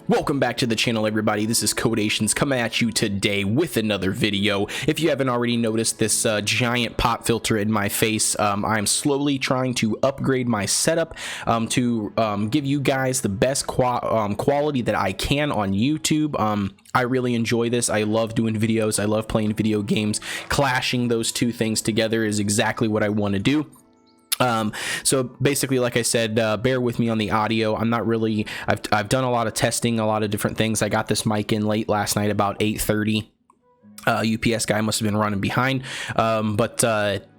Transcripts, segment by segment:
Welcome back to the channel, everybody. This is Kodeations coming at you today with another video. If you haven't already noticed this giant pop filter in my face, I'm slowly trying to upgrade my setup to give you guys the best quality that I can on YouTube. I really enjoy this. I love doing videos. I love playing video games. Clashing those two things together is exactly what I want to do. So basically, like I said, bear with me on the audio. I'm not really, I've done a lot of testing, a lot of different things. I got this mic in late last night about 8:30. UPS guy must have been running behind.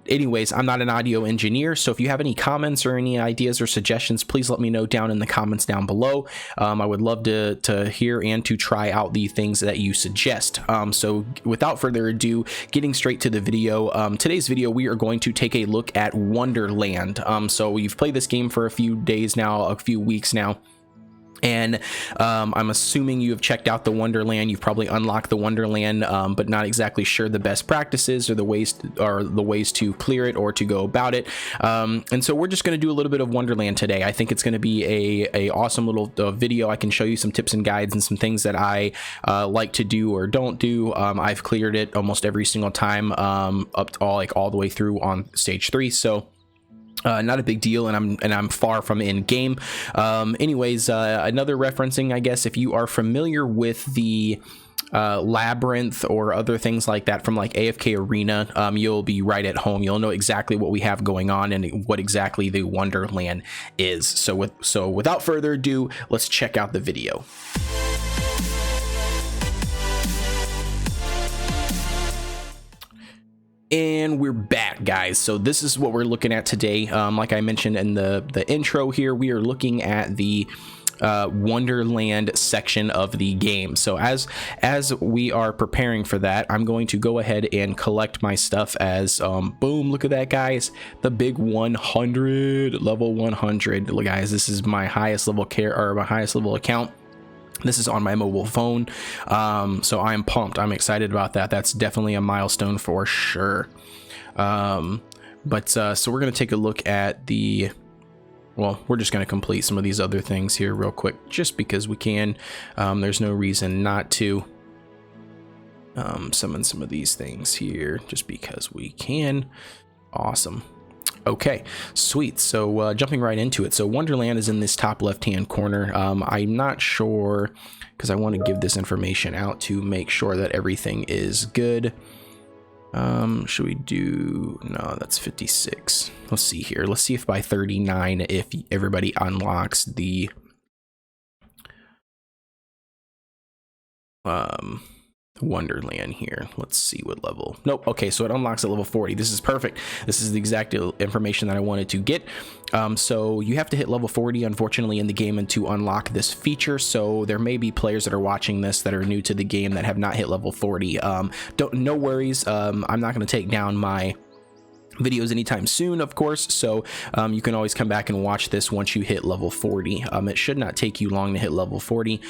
Anyways, I'm not an audio engineer, so if you have any comments or any ideas or suggestions, please let me know down in the comments down below. I would love to hear and to try out the things that you suggest. So without further ado, getting straight to the video, today's video we are going to take a look at Wonderland. So you've played this game for a few days now, a few weeks now, and I'm assuming you have checked out the Wonderland. You've probably unlocked the Wonderland, but not exactly sure the best practices or the ways to clear it or to go about it. And so we're just going to do a little bit of Wonderland today. I think it's going to be a awesome little video. I can show you some tips and guides and some things that I like to do or don't do. I've cleared it almost every single time, up to all the way through on stage 3. So not a big deal, and I'm far from in game. Anyways, another referencing, I guess, if you are familiar with the Labyrinth or other things like that from like AFK Arena, you'll be right at home. You'll know exactly what we have going on and what exactly the Wonderland is. So without further ado, let's check out the video. And we're back, guys. So this is what we're looking at today. Like I mentioned in the intro here, we are looking at the Wonderland section of the game. So as we are preparing for that, I'm going to go ahead and collect my stuff as boom, look at that, guys, the big 100, level 100. Look, guys, this is my highest level my highest level account. This is on my mobile phone, so I'm pumped. I'm excited about that. That's definitely a milestone for sure. So we're gonna take a look at we're just gonna complete some of these other things here real quick, just because we can. There's no reason not to summon some of these things here, just because we can. Awesome. Okay, sweet. So jumping right into it. So Wonderland is in this top left hand corner. I'm not sure, because I want to give this information out to make sure that everything is good. Should we do, no, that's 56. Let's see here. Let's see if by 39, if everybody unlocks the Wonderland here. Let's see what level. Nope. Okay, so it unlocks at level 40. This is perfect. This is the exact information that I wanted to get. So you have to hit level 40, unfortunately, in the game and to unlock this feature. So there may be players that are watching this that are new to the game that have not hit level 40. No worries. I'm not going to take down my videos anytime soon, of course, so you can always come back and watch this once you hit level 40. It should not take you long to hit level 40,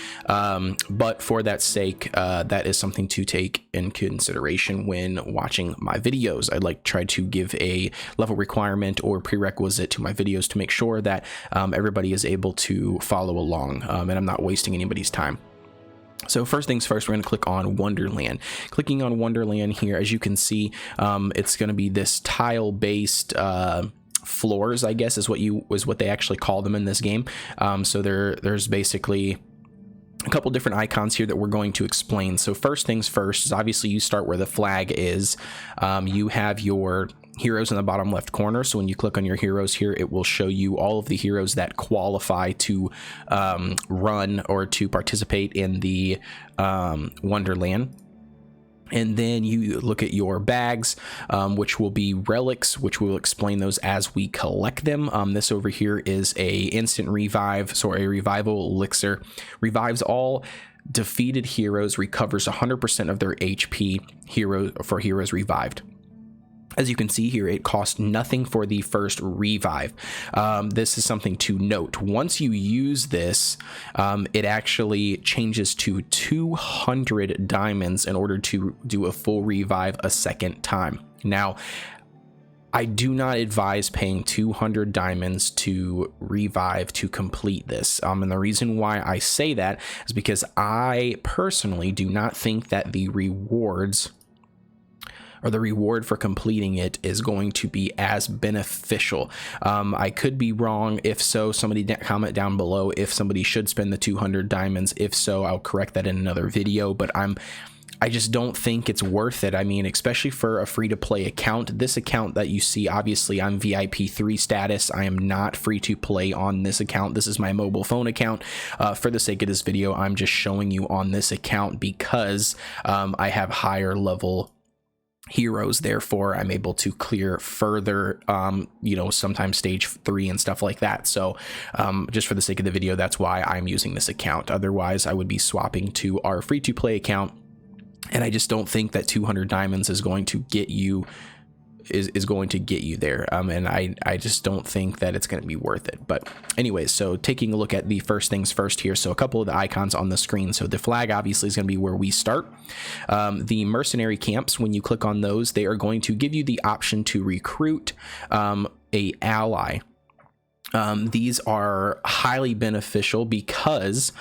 but for that sake, that is something to take in consideration when watching my videos. I'd like to try to give a level requirement or prerequisite to my videos to make sure that everybody is able to follow along, and I'm not wasting anybody's time. So first things first, we're going to click on Wonderland. Clicking on Wonderland here, as you can see, it's going to be this tile-based floors, I guess, is what they actually call them in this game. So there's basically a couple different icons here that we're going to explain. So first things first is obviously you start where the flag is. You have your heroes in the bottom left corner, so when you click on your heroes here, it will show you all of the heroes that qualify to run or to participate in the Wonderland. And then you look at your bags, which will be relics, which we'll explain those as we collect them. This over here is a instant revive, so a revival elixir. Revives all defeated heroes, recovers 100% of their HP for heroes revived. As you can see here, it costs nothing for the first revive. This is something to note. Once you use this, it actually changes to 200 diamonds in order to do a full revive a second time. Now, I do not advise paying 200 diamonds to revive to complete this. And the reason why I say that is because I personally do not think that the rewards or the reward for completing it is going to be as beneficial. I could be wrong. If so, somebody comment down below if somebody should spend the 200 diamonds. If so, I'll correct that in another video, but I just don't think it's worth it. I mean, especially for a free-to-play account. This account that you see, obviously I'm VIP 3 status. I am not free to play on this account. This is my mobile phone account. For the sake of this video, I'm just showing you on this account because I have higher level heroes, therefore I'm able to clear further, you know, sometimes stage 3 and stuff like that. So just for the sake of the video, that's why I'm using this account. Otherwise I would be swapping to our free-to-play account. And I just don't think that 200 diamonds is going to get you going to get you there. And I just don't think that it's going to be worth it. But anyways, so taking a look at the first things first here. So a couple of the icons on the screen. So the flag obviously is going to be where we start. The mercenary camps, when you click on those, they are going to give you the option to recruit a ally. These are highly beneficial because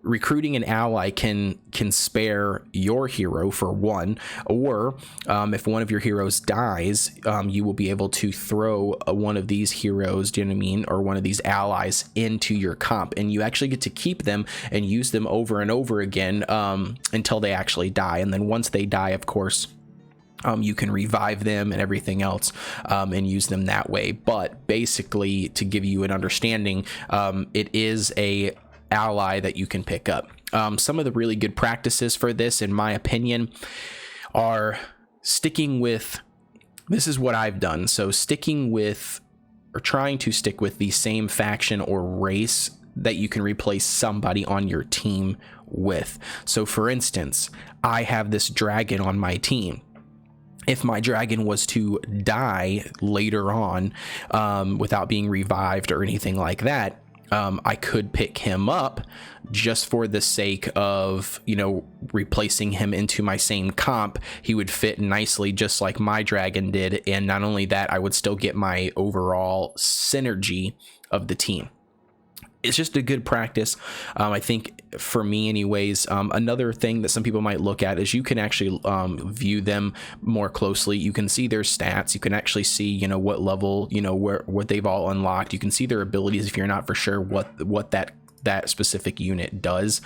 recruiting an ally can spare your hero for one, or if one of your heroes dies, you will be able to throw one of these heroes, do you know what I mean, or one of these allies into your comp, and you actually get to keep them and use them over and over again until they actually die. And then once they die, of course, you can revive them and everything else and use them that way. But basically, to give you an understanding, it is a ally that you can pick up. Some of the really good practices for this, in my opinion, are sticking with, this is what I've done. So sticking with, or trying to stick with, the same faction or race that you can replace somebody on your team with. So for instance, I have this dragon on my team. If my dragon was to die later on without being revived or anything like that, I could pick him up just for the sake of, you know, replacing him into my same comp. He would fit nicely just like my dragon did. And not only that, I would still get my overall synergy of the team. It's just a good practice, I think, for me anyways. Another thing that some people might look at is you can actually view them more closely. You can see their stats. You can actually see, you know, what level, you know, what they've all unlocked. You can see their abilities if you're not for sure what that specific unit does.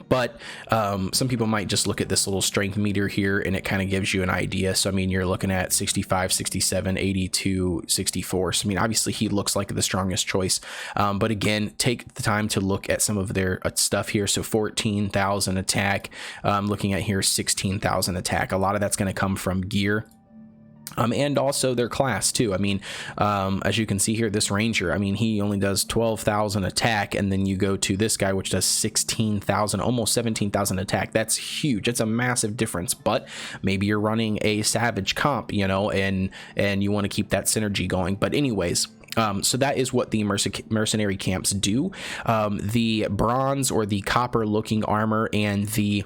But some people might just look at this little strength meter here and it kind of gives you an idea. So I mean, you're looking at 65, 67, 82, 64. So I mean, obviously he looks like the strongest choice, but again, take the time to look at some of their stuff here. So 14,000 attack, looking at here 16,000 attack. A lot of that's going to come from gear. And also their class too. I mean, as you can see here, this ranger, I mean, he only does 12,000 attack, and then you go to this guy, which does 16,000, almost 17,000 attack. That's huge. It's a massive difference. But maybe you're running a savage comp, you know, and you want to keep that synergy going. But anyways, so that is what the mercenary camps do. The bronze or the copper looking armor and the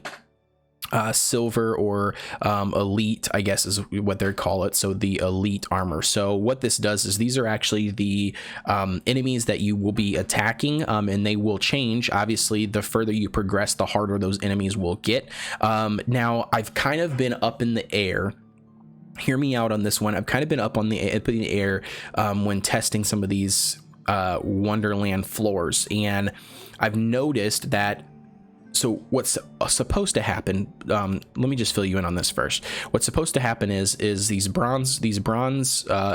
silver or elite, I guess is what they call it. So the elite armor. So what this does is these are actually the enemies that you will be attacking, and they will change. Obviously, the further you progress, the harder those enemies will get. Now, I've kind of been up in the air. Hear me out on this one. I've kind of been up in the air when testing some of these Wonderland floors, and I've noticed that. So what's supposed to happen, let me just fill you in on this first. What's supposed to happen is these bronze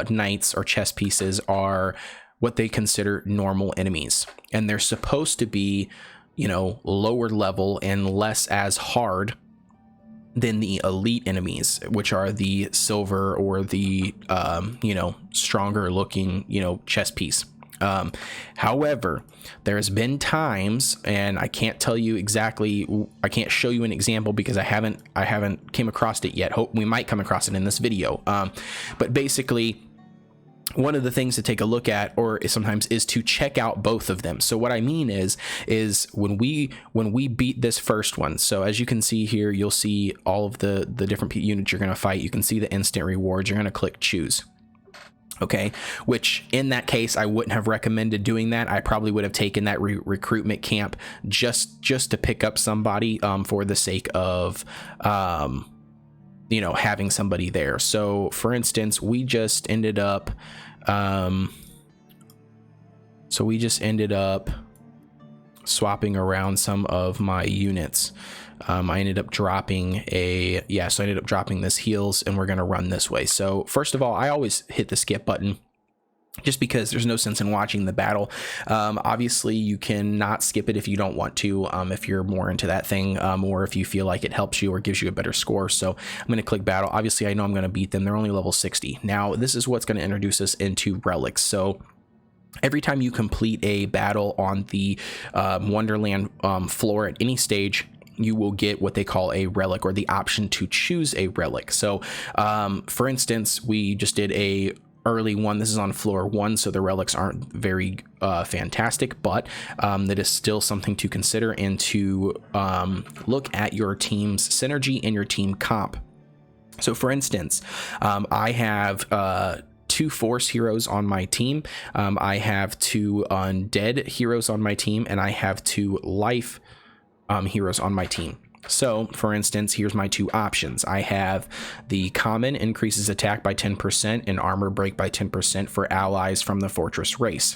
knights or chess pieces are what they consider normal enemies, and they're supposed to be, you know, lower level and less as hard than the elite enemies, which are the silver or the you know, stronger looking, you know, chess piece. However, there's been times, and I can't tell you exactly, I can't show you an example because I haven't came across it yet. Hope we might come across it in this video. But basically, one of the things to take a look at, or sometimes, is to check out both of them. So what I mean is when we beat this first one, so as you can see here, you'll see all of the different units you're going to fight. You can see the instant rewards. You're going to click choose. Okay, which in that case, I wouldn't have recommended doing that. I probably would have taken that recruitment camp just to pick up somebody for the sake of you know, having somebody there. So for instance, we just ended up swapping around some of my units. I ended up dropping this heals, and we're going to run this way. So first of all, I always hit the skip button, just because there's no sense in watching the battle. Obviously you can not skip it if you don't want to, if you're more into that thing, or if you feel like it helps you or gives you a better score. So I'm going to click battle. Obviously I know I'm going to beat them. They're only level 60. Now this is what's going to introduce us into relics. So every time you complete a battle on the Wonderland floor at any stage, you will get what they call a relic, or the option to choose a relic. So for instance, we just did a early one. This is on floor 1, so the relics aren't very fantastic, but that is still something to consider, and to look at your team's synergy and your team comp. So for instance, I have 2 force heroes on my team, I have 2 undead heroes on my team, and I have 2 life heroes on my team. So for instance, here's my 2 options. I have the common, increases attack by 10% and armor break by 10% for allies from the fortress race.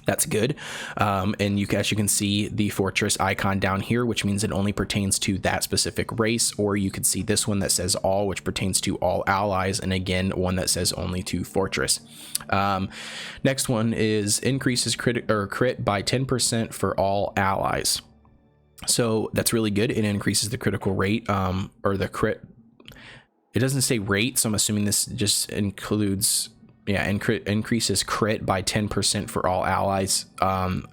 That's good. And as you can see the fortress icon down here, which means it only pertains to that specific race. Or you could see this one that says all, which pertains to all allies, and again one that says only to fortress. Next one is increases crit by 10% for all allies. So that's really good. It increases the critical rate, or the crit. It doesn't say rate, so I'm assuming this just includes, yeah, increases crit by 10% for all allies.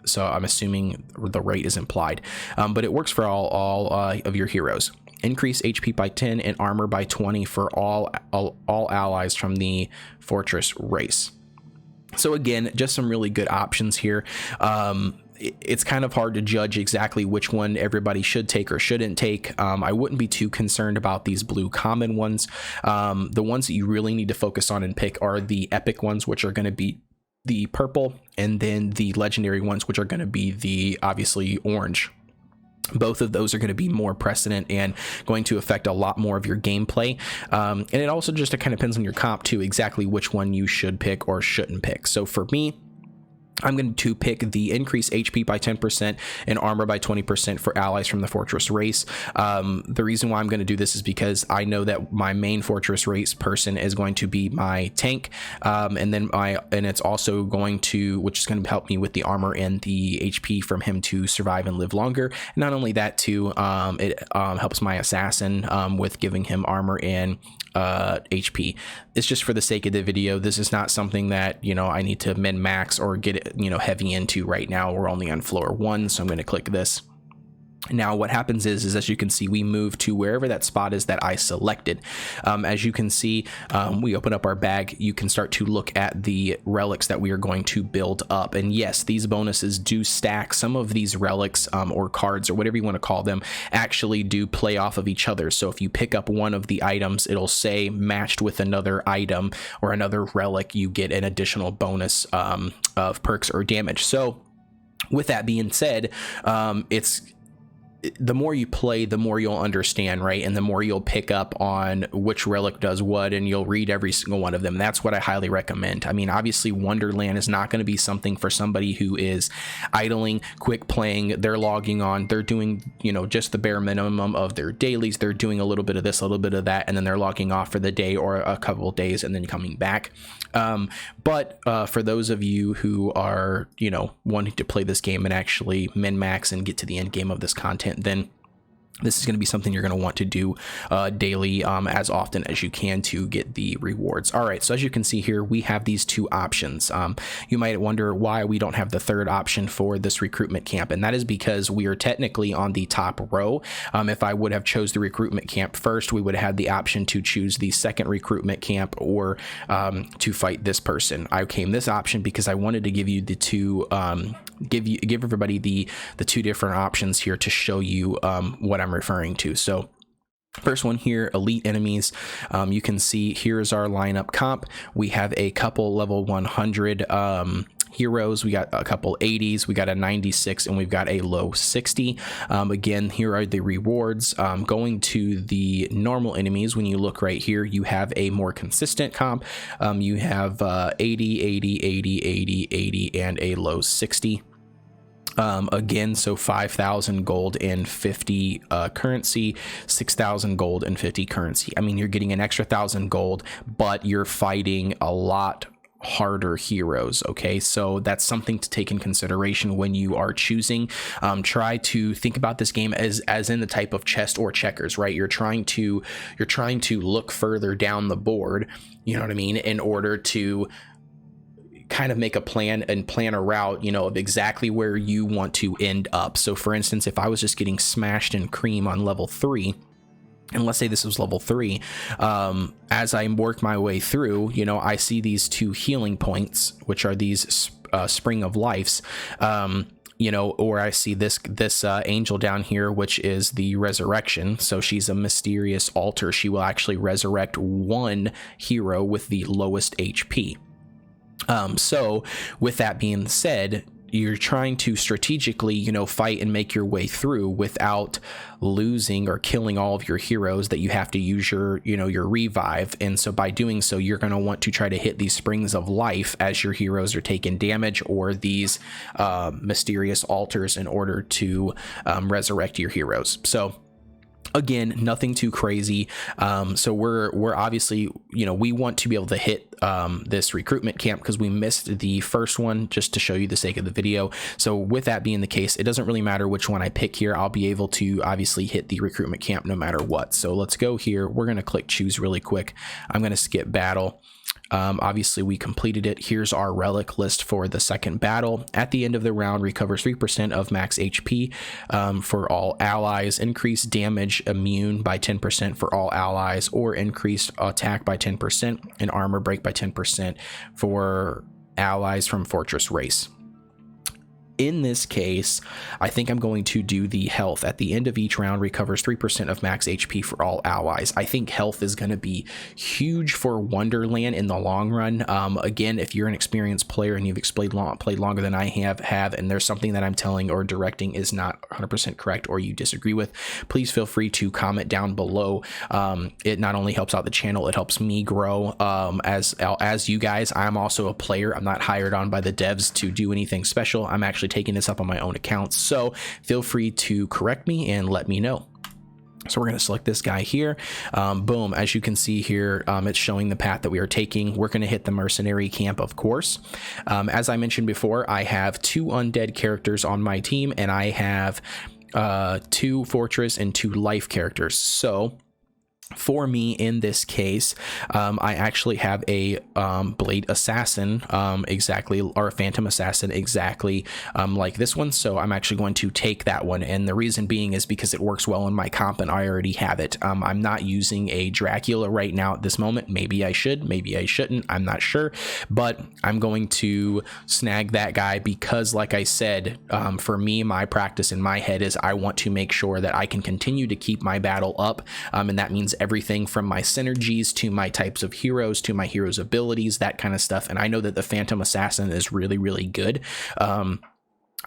So I'm assuming the rate is implied, but it works for all of your heroes. Increase HP by 10 and armor by 20 for all allies from the fortress race. So again, just some really good options here. It's kind of hard to judge exactly which one everybody should take or shouldn't take. I wouldn't be too concerned about these blue common ones. The ones that you really need to focus on and pick are the epic ones, which are going to be the purple, and then the legendary ones, which are going to be the obviously orange. Both of those are going to be more precedent and going to affect a lot more of your gameplay. And it also just kind of depends on your comp too, exactly which one you should pick or shouldn't pick. So for me, I'm going to pick the increase HP by 10% and armor by 20% for allies from the fortress race. The reason why I'm going to do this is because I know that my main fortress race person is going to be my tank, and it's also going to, which is going to help me with the armor and the HP from him to survive and live longer. And not only that too, it helps my assassin with giving him armor and HP. It's just for the sake of the video. This is not something that, you know, I need to min max or get, you know, heavy into right now. We're only on floor 1, so I'm going to click this. Now what happens is as you can see, we move to wherever that spot is that I selected. As you can see, we open up our bag. You can start to look at the relics that we are going to build up. And yes, these bonuses do stack. Some of these relics or cards or whatever you want to call them actually do play off of each other. So if you pick up one of the items, it'll say matched with another item or another relic, you get an additional bonus of perks or damage. So with that being said, the more you play, the more you'll understand, right? And the more you'll pick up on which relic does what, and you'll read every single one of them. That's what I highly recommend. I mean, obviously Wonderland is not going to be something for somebody who is idling, quick playing. They're logging on, they're doing, you know, just the bare minimum of their dailies. They're doing a little bit of this, a little bit of that, and then they're logging off for the day or a couple of days and then coming back. But for those of you who are, you know, wanting to play this game and actually min max and get to the end game of this content, then This is going to be something you're going to want to do daily, as often as you can to get the rewards. All right, so as you can see here, we have these two options. You might wonder why we don't have the third option for this recruitment camp, and that is because we are technically on the top row. If I would have chose the recruitment camp first, we would have had the option to choose the second recruitment camp or to fight this person. I came this option because I wanted to give you the two, give everybody the two different options here to show you what I'm referring to. So first one here, elite enemies. You can see here's our lineup comp. We have a couple level 100 heroes. We got a couple 80s, we got a 96, and we've got a low 60. Again, here are the rewards. Going to the normal enemies, when you look right here, you have a more consistent comp. You have 80, 80, 80, 80, 80, and a low 60. Again, so 5,000 gold and 50 currency, 6,000 gold and 50 currency. I mean, you're getting an extra 1,000 gold, but you're fighting a lot harder heroes. Okay, so that's something to take in consideration when you are choosing. Try to think about this game as in the type of chess or checkers, right? You're trying to look further down the board, you know what I mean, in order to kind of make a plan and plan a route, you know, of exactly where you want to end up. So for instance, if I was just getting smashed in cream on level 3, and let's say this was level 3, as I work my way through, you know, I see these two healing points, which are these spring of lives, you know, or I see this angel down here, which is the resurrection. So she's a mysterious altar. She will actually resurrect one hero with the lowest HP. So with that being said, you're trying to strategically, you know, fight and make your way through without losing or killing all of your heroes that you have to use your, you know, your revive. And so by doing so, you're going to want to try to hit these springs of life as your heroes are taking damage, or these mysterious altars, in order to resurrect your heroes. So again, nothing too crazy. So we're obviously, you know, we want to be able to hit this recruitment camp because we missed the first one, just to show you the sake of the video. So with that being the case, it doesn't really matter which one I pick here. I'll be able to obviously hit the recruitment camp no matter what. So let's go here. We're going to click choose really quick. I'm going to skip battle. Obviously we completed it. Here's our relic list for the second battle. At the end of the round, recovers 3% of max HP for all allies, increased damage immune by 10% for all allies, or increased attack by 10% and armor break by 10% for allies from Fortress Race. In this case, I think I'm going to do the health. At the end of each round, recovers 3% of max HP for all allies. I think health is going to be huge for Wonderland in the long run. Again, if you're an experienced player and you've played longer than I have, and there's something that I'm telling or directing is not 100% correct, or you disagree with, please feel free to comment down below. It not only helps out the channel, it helps me grow as you guys. I'm also a player. I'm not hired on by the devs to do anything special. I'm actually taking this up on my own account, so feel free to correct me and let me know. So we're going to select this guy here. Boom, as you can see here, it's showing the path that we are taking. We're going to hit the mercenary camp, of course. As I mentioned before, I have 2 undead characters on my team, and I have 2 fortress and 2 life characters. So for me, in this case, I actually have a blade assassin, exactly, or a phantom assassin, exactly like this one. So I'm actually going to take that one, and the reason being is because it works well in my comp and I already have it. I'm not using a Dracula right now at this moment. Maybe I should, maybe I shouldn't, I'm not sure, but I'm going to snag that guy because, like I said, for me, my practice in my head is I want to make sure that I can continue to keep my battle up, and that means everything from my synergies to my types of heroes to my heroes' abilities, that kind of stuff. And I know that the Phantom Assassin is really, really good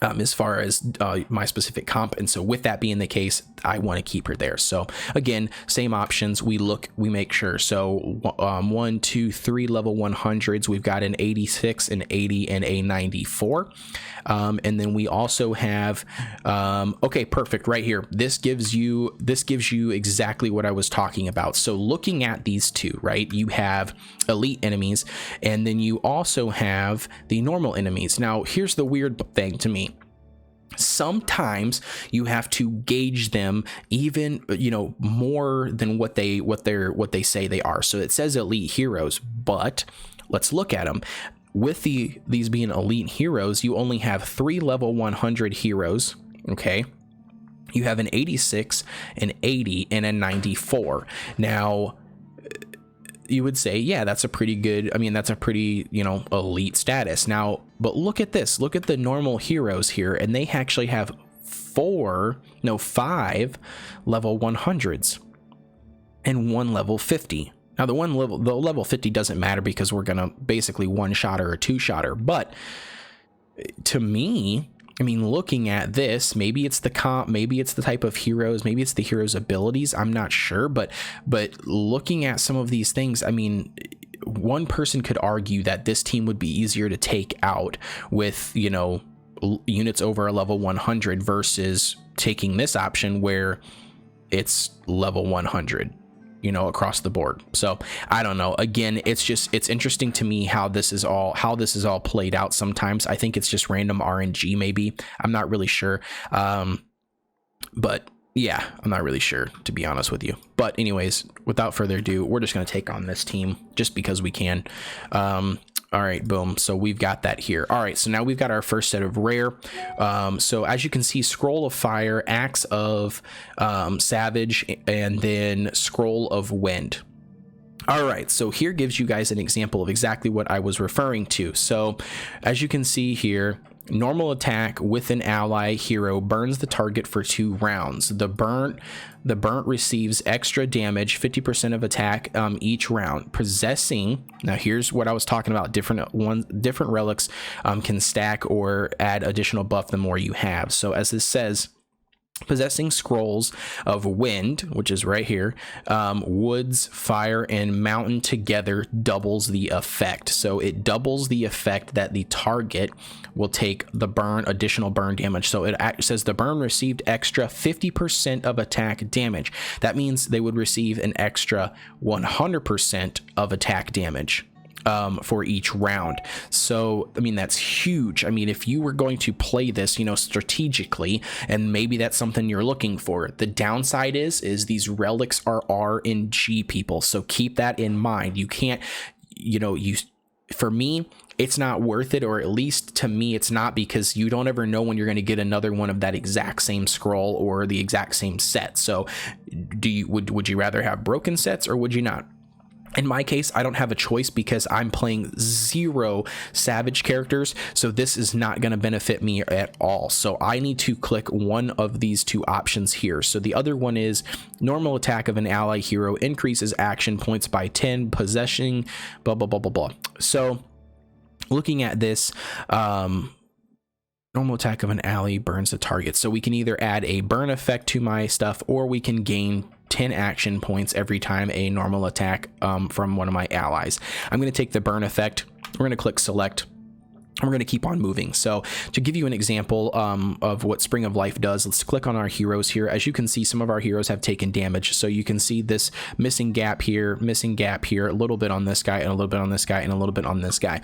as far as my specific comp, and so with that being the case, I want to keep her there. So again, same options, we make sure. So 1, 2, 3 level 100s, we've got an 86, an 80, and a 94, and then we also have okay, perfect, right here, this gives you exactly what I was talking about. So looking at these two, right, you have elite enemies, and then you also have the normal enemies. Now here's the weird thing to me. sometimes you have to gauge them even, you know, more than what they say they are. So it says elite heroes, but let's look at them. With these being elite heroes, you only have 3 level 100 heroes. Okay, you have an 86, an 80, and a 94. Now you would say, yeah, that's a pretty good, I mean, that's a pretty, you know, elite status. Now, but look at this, look at the normal heroes here, and they actually have 5 level 100s and 1 level 50. Now the level 50 doesn't matter because we're gonna basically one-shotter or two-shotter, but to me, I mean, looking at this, maybe it's the comp, maybe it's the type of heroes, maybe it's the hero's abilities, I'm not sure, but looking at some of these things, I mean, one person could argue that this team would be easier to take out with, you know, units over a level 100 versus taking this option where it's level 100, you know, across the board. So I don't know, again, it's interesting to me how this is all played out. Sometimes I think it's just random RNG, maybe, I'm not really sure, but yeah, I'm not really sure, to be honest with you. But anyways, without further ado, we're just going to take on this team just because we can. All right, boom. So we've got that here. All right, so now we've got our first set of rare. So as you can see, Scroll of Fire, Axe of Savage, and then Scroll of Wind. All right, so here gives you guys an example of exactly what I was referring to. So as you can see here, normal attack with an ally hero burns the target for 2 rounds. The burnt receives extra damage, 50% of attack each round. Possessing, now here's what I was talking about, different relics can stack or add additional buff the more you have. So as this says, possessing scrolls of wind, which is right here, woods, fire, and mountain together doubles the effect. So it doubles the effect that the target will take the additional burn damage. So it says the burn received extra 50% of attack damage. That means they would receive an extra 100% of attack damage for each round. So I mean, that's huge. I mean, if you were going to play this, you know, strategically, and maybe that's something you're looking for, the downside is these relics are RNG, people, so keep that in mind. You can't, you know, for me, it's not worth it, or at least to me it's not, because you don't ever know when you're going to get another one of that exact same scroll or the exact same set. So would you rather have broken sets, or would you not? In my case, I don't have a choice because I'm playing 0 Savage characters, so this is not going to benefit me at all. So I need to click one of these 2 options here. So the other one is normal attack of an ally hero increases action points by 10, possessing, blah, blah, blah, blah, blah. So looking at this, normal attack of an ally burns the target. So we can either add a burn effect to my stuff, or we can gain 10 action points every time a normal attack from one of my allies. I'm going to take the burn effect. We're going to click select. We're going to keep on moving. So to give you an example of what Spring of Life does, let's click on our heroes here. As you can see, some of our heroes have taken damage. So you can see this missing gap here, a little bit on this guy, and a little bit on this guy, and a little bit on this guy.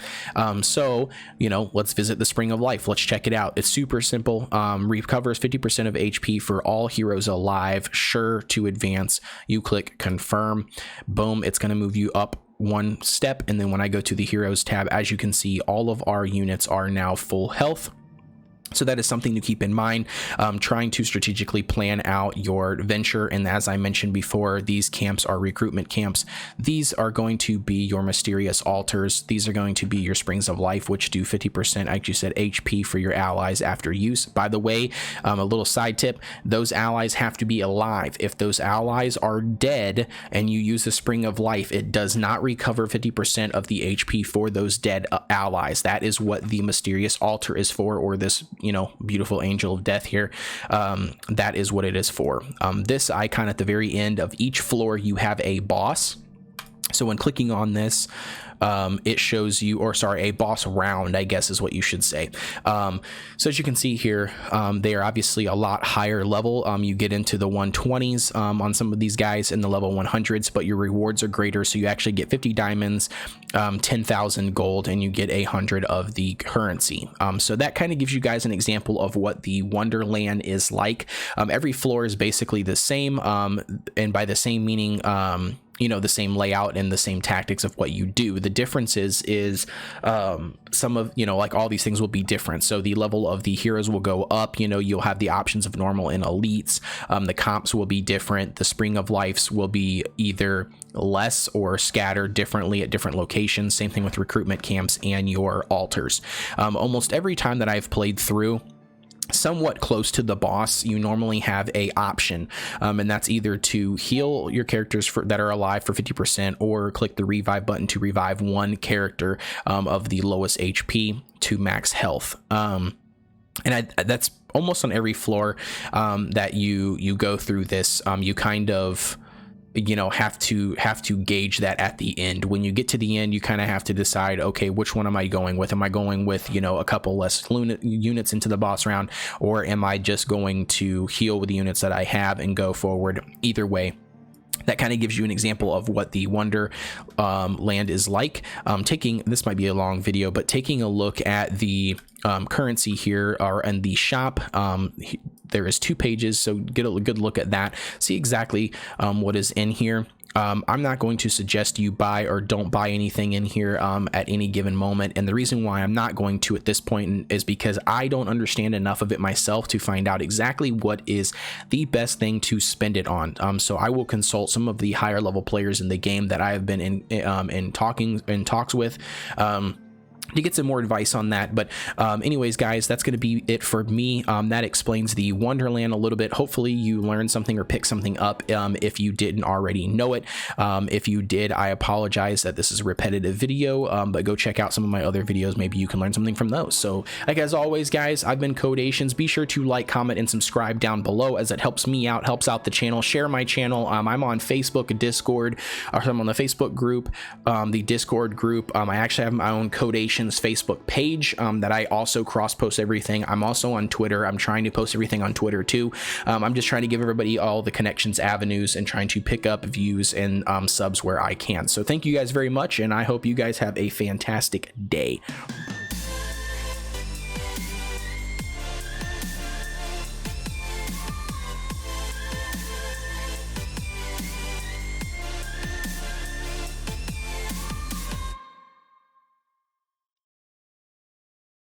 So, you know, let's visit the Spring of Life. Let's check it out. It's super simple. Recovers 50% of HP for all heroes alive. Sure to advance. You click confirm. Boom. It's going to move you up 1 step, and then when I go to the heroes tab, as you can see, all of our units are now full health. So that is something to keep in mind, trying to strategically plan out your venture. And as I mentioned before, these camps are recruitment camps. These are going to be your mysterious altars. These are going to be your springs of life, which do 50%, like you said, HP for your allies after use. By the way, a little side tip, those allies have to be alive. If those allies are dead and you use the spring of life, it does not recover 50% of the HP for those dead allies. That is what the mysterious altar is for, or this, you know, beautiful angel of death here. That is what it is for. This icon at the very end of each floor, you have a boss. So when clicking on this, it shows you, or sorry, a boss round, I guess is what you should say. So as you can see here, they are obviously a lot higher level. You get into the 120s on some of these guys in the level 100s, but your rewards are greater. So you actually get 50 diamonds, 10,000 gold, and you get 100 of the currency. So that kind of gives you guys an example of what the Wonderland is like. Every floor is basically the same, and by the same meaning, you know, the same layout and the same tactics of what you do. The difference is some of, you know, like all these things will be different. So the level of the heroes will go up, you know, you'll have the options of normal and elites. The comps will be different. The spring of lives will be either less or scattered differently at different locations. Same thing with recruitment camps and your altars. Almost every time that I've played through, somewhat close to the boss, you normally have a option, and that's either to heal your characters that are alive for 50%, or click the revive button to revive one character of the lowest HP to max health. That's almost on every floor that you go through this. You kind of, you know, have to gauge that at the end. When you get to the end, you kind of have to decide, okay, which one am I going with? Am I going with, you know, a couple less units into the boss round, or am I just going to heal with the units that I have and go forward? Either way, that kind of gives you an example of what the Wonderland is like. This might be a long video, but taking a look at the currency here, or in the shop, there is 2 pages, so get a good look at that, see exactly what is in here. I'm not going to suggest you buy or don't buy anything in here at any given moment, and the reason why I'm not going to at this point is because I don't understand enough of it myself to find out exactly what is the best thing to spend it on. So I will consult some of the higher level players in the game that I have been in talks with, to get some more advice on that. But anyways, guys, that's going to be it for me. That explains the Wonderland a little bit. Hopefully you learned something or picked something up if you didn't already know it. If you did, I apologize that this is a repetitive video, but go check out some of my other videos. Maybe you can learn something from those. So like as always, guys, I've been Kodeations. Be sure to like, comment, and subscribe down below, as it helps me out, helps out the channel. Share my channel. I'm on Facebook, Discord, or I'm on the Facebook group, the Discord group. I actually have my own Kodeations Facebook page that I also cross post everything. I'm also on Twitter. I'm trying to post everything on Twitter too. I'm just trying to give everybody all the connections avenues and trying to pick up views and subs where I can. So thank you guys very much, and I hope you guys have a fantastic day.